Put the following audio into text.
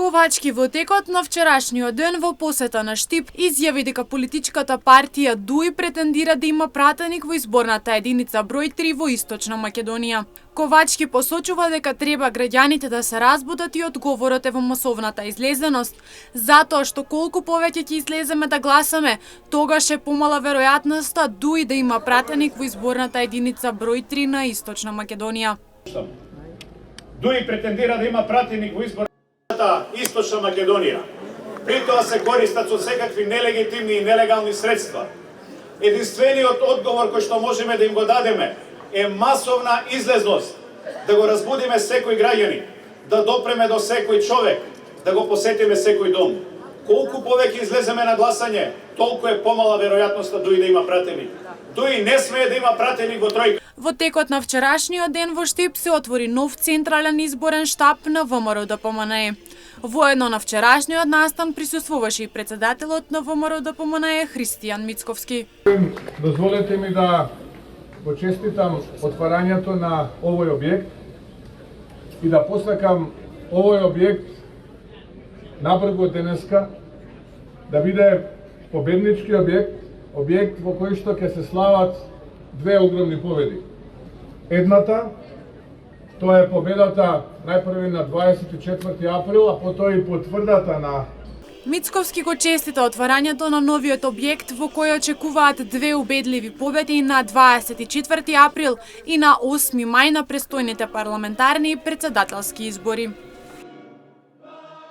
Ковачки во текот на вчерашниот ден во посета на Штип изјави дека политичката партија ДУИ претендира да има пратеник во изборната единица број 3 во Источна Македонија. Ковачки посочува дека треба граѓаните да се разбудат и одговорот е во масовната излезеност, затоа што колку повеќе ќе излеземе да гласаме, тогаш е помала веројатноста ДУИ да има пратеник во изборната единица број 3 на Источна Македонија. ДУИ претендира да има пратеник во изборната Источна Македонија. При тоа се користат со секакви нелегитимни и нелегални средства. Единствениот одговор кој што можеме да им го дадеме е масовна излезност, да го разбудиме секој граѓанин, да допреме до секој човек, да го посетиме секој дом. Колку повеќе излеземе на гласање, толку е помала веројатноста ДУИ да има пратеник. ДУИ не смее да има пратеник во тројка. Во текот на вчерашниот ден во Штип се отвори нов централен изборен штаб на ВМРО ДПМНЕ. Воедно на вчерашниот настан присуствуваше и председателот на ВМРО ДПМНЕ Христијан Мицковски. Дозволете ми да го честитам отварањето на овој објект и да посакам овој објект набрго денеска да биде победнички објект во кој што ќе се слават две огромни победи. Едната, тоа е победата најпрви на 24 април, а потоа и потврдата на Мицковски го честита отварањето на новиот објект во кој очекуваат две убедливи победи на 24 април и на 8 мај на престојните парламентарни и председателски избори.